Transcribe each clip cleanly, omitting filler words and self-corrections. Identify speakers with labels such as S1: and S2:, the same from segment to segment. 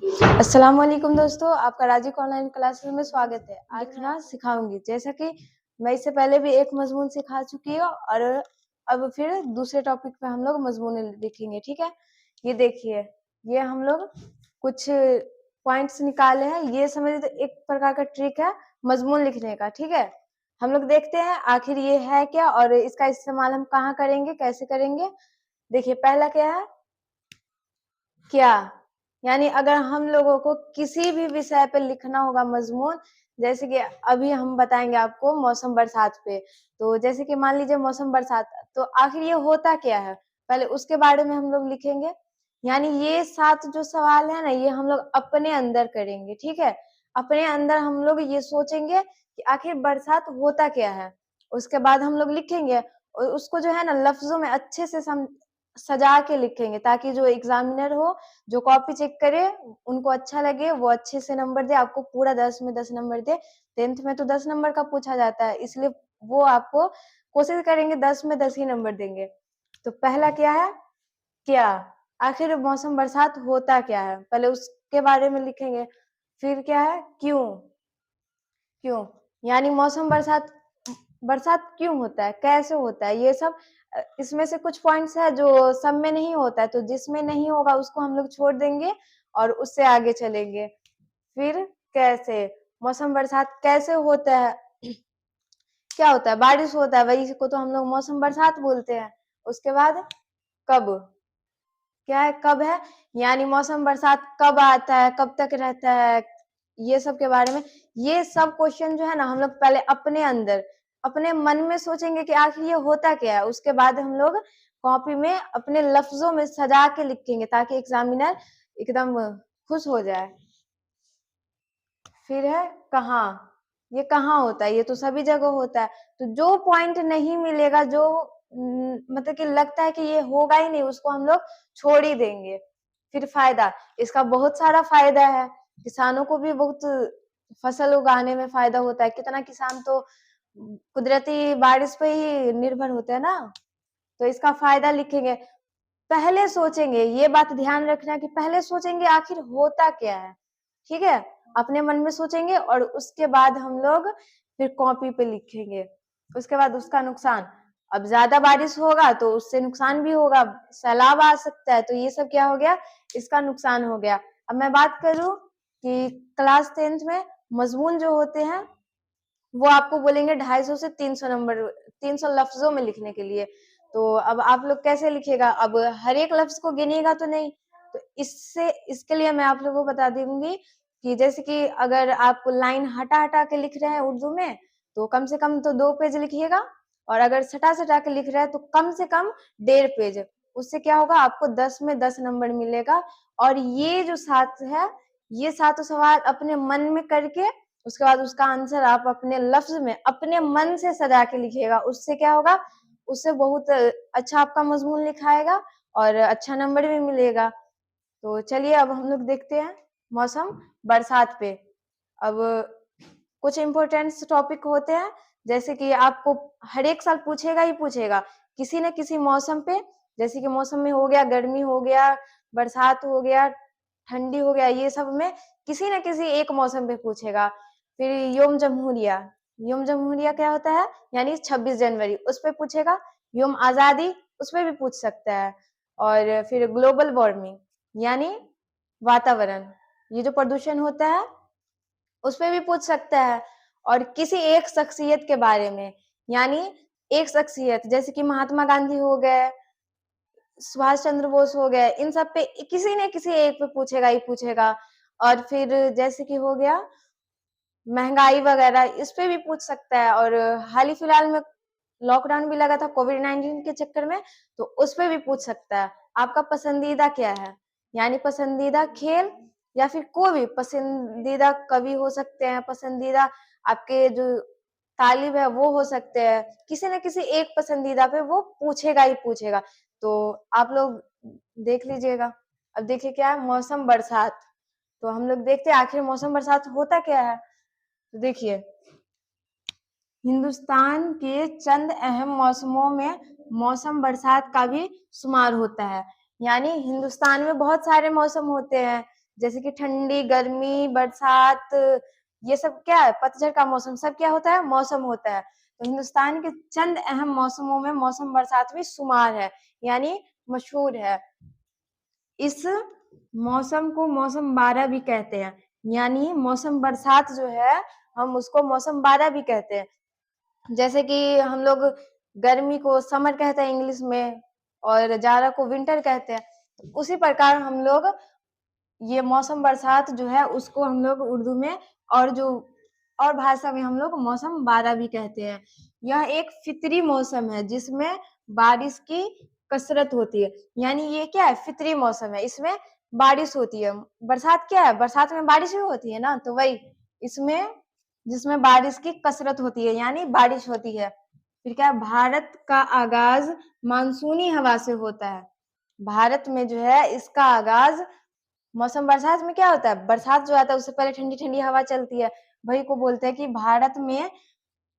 S1: अस्सलाम वालेकुम दोस्तों, आपका राजिक ऑनलाइन क्लासेस में स्वागत है। आज लिखना सिखाऊंगी, जैसा कि मैं इससे पहले भी एक मजमून सिखा चुकी हूँ और अब फिर दूसरे टॉपिक पे हम लोग मजमून लिखेंगे। ठीक है, ये देखिए, ये हम लोग कुछ पॉइंट्स निकाले हैं। ये समझ लीजिए एक प्रकार का ट्रिक है मजमून लिखने का। ठीक है, हम लोग देखते हैं आखिर ये है क्या और इसका इस्तेमाल हम कहाँ करेंगे, कैसे करेंगे। देखिए, पहला क्या है, क्या, यानी अगर हम लोगों को किसी भी विषय पे लिखना होगा मजमून, जैसे कि अभी हम बताएंगे आपको मौसम बरसात पे। तो जैसे कि मान लीजिए मौसम बरसात, तो आखिर ये होता क्या है, पहले उसके बारे में हम लोग लिखेंगे। यानी ये 7 जो सवाल है ना, ये हम लोग अपने अंदर करेंगे। ठीक है, अपने अंदर हम लोग ये सोचेंगे कि आखिर बरसात होता क्या है। उसके बाद हम लोग लिखेंगे और उसको जो है ना लफ्जों में अच्छे से सजा के लिखेंगे, ताकि जो एग्जामिनर हो, जो कॉपी चेक करे, उनको अच्छा लगे, वो अच्छे से नंबर दे, आपको पूरा 10 में 10 नंबर दे। 10th में तो 10 नंबर का पूछा जाता है, इसलिए वो आपको कोशिश करेंगे 10 में 10 ही नंबर देंगे। तो पहला क्या है, क्या, आखिर मौसम बरसात होता क्या है, पहले उसके बारे में लिखेंगे। फिर क्या है, क्यों, क्यों, यानी मौसम बरसात बरसात क्यों होता है, कैसे होता है, ये सब। इसमें से कुछ पॉइंट्स है जो सब में नहीं होता है, तो जिसमें नहीं होगा उसको हम लोग छोड़ देंगे और उससे आगे चलेंगे। फिर कैसे, मौसम बरसात कैसे होता है, क्या होता है, बारिश होता है, वही को तो हम लोग मौसम बरसात बोलते हैं। उसके बाद कब, क्या है, कब है, यानी मौसम बरसात कब आता है, कब तक रहता है, ये सब के बारे में। ये सब क्वेश्चन जो है ना हम लोग पहले अपने अंदर अपने मन में सोचेंगे कि आखिर ये होता क्या है। उसके बाद हम लोग कॉपी में अपने लफ्जों में सजा के लिखेंगे, ताकि एग्जामिनर एकदम खुश हो जाए। फिर है कहाँ, ये कहाँ होता है, ये तो सभी जगह होता है। तो जो पॉइंट नहीं मिलेगा, जो मतलब कि लगता है कि ये होगा ही नहीं, उसको हम लोग छोड़ ही देंगे। फिर फायदा, इसका बहुत सारा फायदा है, किसानों को भी बहुत फसल उगाने में फायदा होता है। कितना किसान तो कुदरती बारिश पे ही निर्भर होते हैं ना, तो इसका फायदा लिखेंगे। पहले सोचेंगे, ये बात ध्यान रखना कि पहले सोचेंगे आखिर होता क्या है। ठीक है, अपने मन में सोचेंगे और उसके बाद हम लोग फिर कॉपी पे लिखेंगे। उसके बाद उसका नुकसान, अब ज्यादा बारिश होगा तो उससे नुकसान भी होगा, सैलाब आ सकता है, तो ये सब क्या हो गया, इसका नुकसान हो गया। अब मैं बात करूं कि क्लास 10th में मजमून जो होते हैं, वो आपको बोलेंगे 250 से 300 नंबर, 300 लफ्जों में लिखने के लिए। तो अब आप लोग कैसे लिखेगा, अब हर एक लफ्ज को गिनेगा तो नहीं। तो इसके लिए मैं आप लोगों को बता दूंगी कि जैसे कि अगर आप लाइन हटा हटा के लिख रहे हैं उर्दू में, तो कम से कम तो 2 पेज लिखिएगा। और अगर सटा सटा के लिख रहे हैं तो कम से कम 1.5 पेज। उससे क्या होगा, आपको 10 में 10 नंबर मिलेगा। और ये जो 7 है, ये 7 सवाल अपने मन में करके उसके बाद उसका आंसर आप अपने लफ्ज में अपने मन से सजा के लिखिएगा। उससे क्या होगा, उससे बहुत अच्छा आपका मजमून लिखाएगा और अच्छा नंबर भी मिलेगा। तो चलिए अब हम लोग देखते हैं मौसम बरसात पे। अब कुछ इम्पोर्टेंट टॉपिक होते हैं, जैसे कि आपको हर एक साल पूछेगा ही पूछेगा किसी न किसी मौसम पे। जैसे कि मौसम में हो गया, गर्मी हो गया, बरसात हो गया, ठंडी हो गया, ये सब में किसी न किसी एक मौसम पे पूछेगा। फिर योम जमहूरिया, योम जमहूरिया क्या होता है, यानी 26 जनवरी, उस पर पूछेगा। योम आजादी, उस पर भी पूछ सकता है। और फिर ग्लोबल वार्मिंग यानी वातावरण, ये जो प्रदूषण होता है उस पर भी पूछ सकता है। और किसी एक शख्सियत के बारे में, यानी एक शख्सियत जैसे कि महात्मा गांधी हो गए, सुभाष चंद्र बोस हो गए, इन सब पे किसी न किसी एक पे पूछेगा ही पूछेगा। और फिर जैसे कि हो गया महंगाई वगैरह, इस पे भी पूछ सकता है। और हाल ही फिलहाल में लॉकडाउन भी लगा था कोविड-19 के चक्कर में, तो उस पे भी पूछ सकता है। आपका पसंदीदा क्या है, यानी पसंदीदा खेल, या फिर कोई भी पसंदीदा कवि हो सकते हैं, पसंदीदा आपके जो तालिब है वो हो सकते हैं। किसी न किसी एक पसंदीदा पे वो पूछेगा ही पूछेगा। तो आप लोग देख लीजिएगा। अब देखिए क्या है, मौसम बरसात। तो हम लोग देखते हैं आखिर मौसम बरसात होता क्या है। तो देखिए, हिंदुस्तान के चंद अहम मौसमों में मौसम बरसात का भी शुमार होता है। यानी हिंदुस्तान में बहुत सारे मौसम होते हैं, जैसे कि ठंडी, गर्मी, बरसात, ये सब क्या है, पतझड़ का मौसम, सब क्या होता है, मौसम होता है। तो हिंदुस्तान के चंद अहम मौसमों में मौसम बरसात भी शुमार है, यानी मशहूर है। इस मौसम को मौसम 12 भी कहते हैं, यानी मौसम बरसात जो है हम उसको मौसम 12 भी कहते हैं। जैसे कि हम लोग गर्मी को समर कहते हैं इंग्लिश में, और जाड़ा को विंटर कहते हैं। उसी प्रकार हम लोग ये मौसम बरसात जो है उसको हम लोग उर्दू में और भाषा में हम लोग मौसम 12 भी कहते हैं। यह एक फितरी मौसम है जिसमें बारिश की कसरत होती है, यानी ये क्या है, फितरी मौसम है, इसमें बारिश होती है। बरसात क्या है, बरसात में बारिश भी होती है ना, तो वही इसमें जिसमें बारिश की कसरत होती है, यानी बारिश होती है। फिर क्या है, भारत का आगाज मानसूनी हवा से होता है। भारत में जो है इसका आगाज मौसम बरसात में क्या होता है, बरसात जो आता है उससे पहले ठंडी ठंडी हवा चलती है, वही को बोलते हैं कि भारत में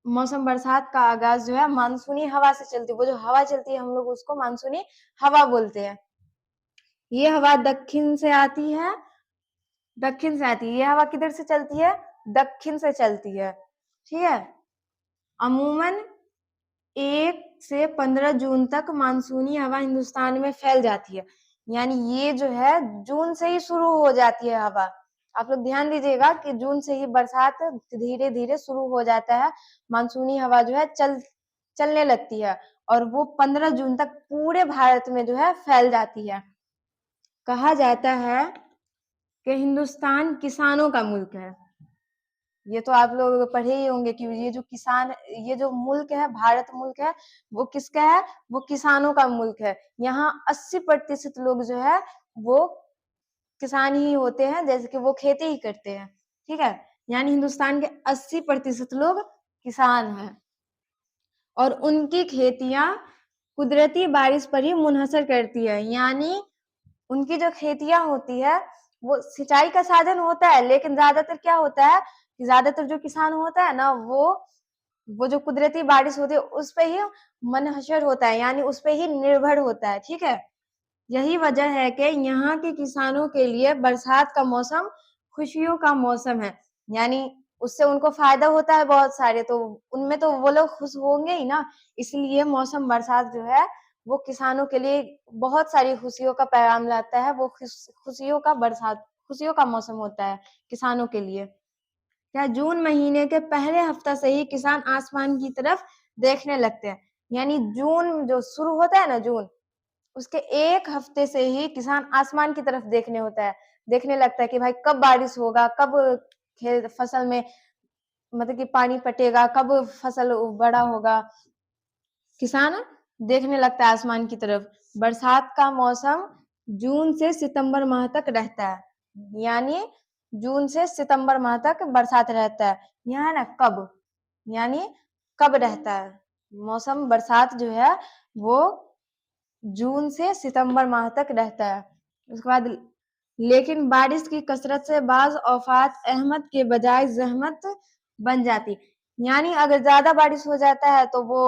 S1: मौसम बरसात का आगाज जो है मानसूनी हवा से चलती है। वो जो हवा चलती है हम लोग उसको मानसूनी हवा बोलते हैं। ये हवा दक्षिण से आती है, ये हवा किधर से चलती है, दक्षिण से चलती है, ठीक है। अमूमन 1 से 15 जून तक मानसूनी हवा हिंदुस्तान में फैल जाती है, यानी ये जो है जून से ही शुरू हो जाती है हवा। आप लोग ध्यान दीजिएगा कि जून से ही बरसात धीरे धीरे शुरू हो जाता है, मानसूनी हवा जो है चलने लगती है, और वो 15 जून तक पूरे भारत में जो है फैल जाती है। कहा जाता है कि हिंदुस्तान किसानों का मुल्क है। ये तो आप लोग पढ़े ही होंगे कि ये जो मुल्क है, भारत मुल्क है, वो किसका है, वो किसानों का मुल्क है। यहाँ 80% लोग जो है वो किसान ही होते हैं, जैसे कि वो खेती ही करते हैं, ठीक है। यानी हिंदुस्तान के 80% लोग किसान हैं, और उनकी खेतियां कुदरती बारिश पर ही मुनहसर करती है। यानी उनकी जो खेतियां होती है वो सिंचाई का साधन होता है, लेकिन ज्यादातर क्या होता है कि ज्यादातर जो किसान होता है ना, वो जो कुदरती बारिश होती है उस पे ही मुनहसर होता है, यानी उस पे ही निर्भर होता है, ठीक है। यही वजह है कि यहाँ के किसानों के लिए बरसात का मौसम खुशियों का मौसम है, यानी उससे उनको फायदा होता है बहुत सारे, तो उनमें तो वो लोग खुश होंगे ही ना। इसलिए मौसम बरसात जो है वो किसानों के लिए बहुत सारी खुशियों का पैगाम लाता है। वो खुशियों का मौसम होता है किसानों के लिए। क्या जून महीने के पहले हफ्ता से ही किसान आसमान की तरफ देखने लगते हैं, यानी जून जो शुरू होता है ना, जून उसके 1 हफ्ते से ही किसान आसमान की तरफ देखने लगता है कि भाई कब बारिश होगा, कब खेत फसल में मतलब कि पानी पटेगा, कब फसल बड़ा होगा। किसान देखने लगता है आसमान की तरफ। बरसात का मौसम जून से सितंबर माह तक रहता है, यानी जून से सितंबर माह तक बरसात रहता है। यहाँ ना कब, यानी कब रहता है मौसम बरसात जो है वो जून से सितंबर माह तक रहता है। उसके बाद लेकिन बारिश की कसरत से बाज औफात अहमद के बजाय जहमत बन जाती, यानी अगर ज्यादा बारिश हो जाता है तो वो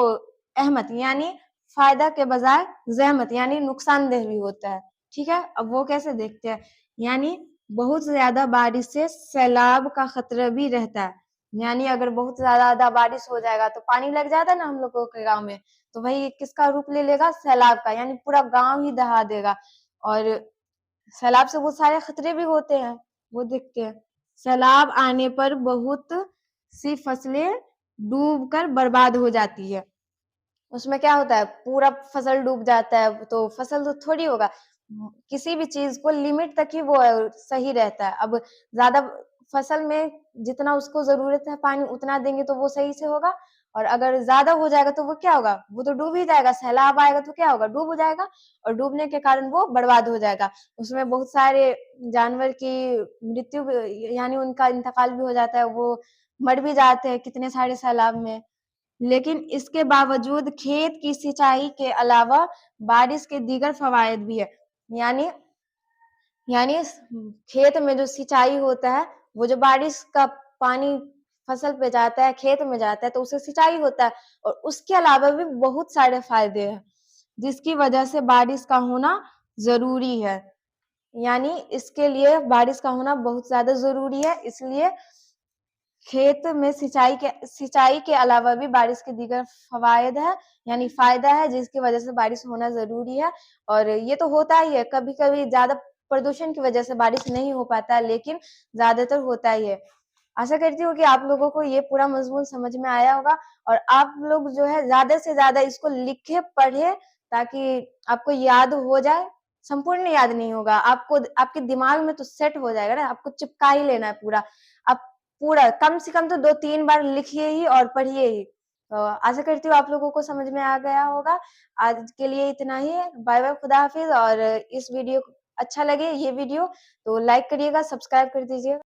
S1: अहमद यानी फायदा के बजाय जहमत यानी नुकसानदेह भी होता है, ठीक है। अब वो कैसे देखते हैं, यानी बहुत ज्यादा बारिश से सैलाब का खतरा भी रहता है, यानी अगर बहुत ज्यादा बारिश हो जाएगा तो पानी लग जाता है ना हम लोगों के गांव में, तो वही किसका रूप ले लेगा, सैलाब का, यानी पूरा गांव ही दहा देगा। और सैलाब से बहुत सारे खतरे भी होते हैं, वो देखते हैं। सैलाब आने पर बहुत सी फसलें डूबकर बर्बाद हो जाती है। उसमें क्या होता है, पूरा फसल डूब जाता है तो फसल तो थोड़ी होगा, किसी भी चीज को लिमिट तक ही वो सही रहता है। अब ज्यादा फसल में जितना उसको जरूरत है पानी उतना देंगे तो वो सही से होगा, और अगर ज्यादा हो जाएगा तो वो क्या होगा, वो तो डूब ही जाएगा। सैलाब आएगा तो क्या होगा, डूब हो जाएगा, और डूबने के कारण वो बर्बाद हो जाएगा। उसमें बहुत सारे जानवर की मृत्यु यानी उनका इंतकाल भी हो जाता है, वो मर भी जाते हैं कितने सारे सैलाब में। लेकिन इसके बावजूद खेत की सिंचाई के अलावा बारिश के दीगर फवायद भी है, यानी यानी खेत में जो सिंचाई होता है, वो जो बारिश का पानी फसल पे जाता है, खेत में जाता है, तो उससे सिंचाई होता है, और उसके अलावा भी बहुत सारे फायदे हैं जिसकी वजह से बारिश का होना जरूरी है। यानी इसके लिए बारिश का होना बहुत ज़्यादा ज़रूरी है। इसलिए खेत में सिंचाई के अलावा भी बारिश के दीगर फ़वायद है, यानी फ़ायदा है, जिसकी वजह से बारिश होना ज़रूरी है। और ये तो होता ही है, कभी-कभी ज़्यादा प्रदूषण की वजह से बारिश नहीं हो पाता है, लेकिन ज़्यादातर होता ही है। आशा करती हूँ कि आप लोगों को ये पूरा मज़मून समझ में आया होगा और आप लोग जो है ज़्यादा से ज़्यादा इसको लिखें, पढ़ें, ताकि आपको याद हो जाए। संपूर्ण याद नहीं होगा, आपको आपके दिमाग में तो सेट हो जाएगा ना, आपको चिपका ही लेना है पूरा। आप पूरा कम से कम तो 2-3 बार लिखिए ही और पढ़िए ही। आशा करती हूँ आप लोगों को समझ में आ गया होगा। आज के लिए इतना ही है। बाय-बाय, खुदा हाफ़िज़। और इस वीडियो अच्छा लगे ये वीडियो तो लाइक करिएगा, सब्सक्राइब कर दीजिएगा।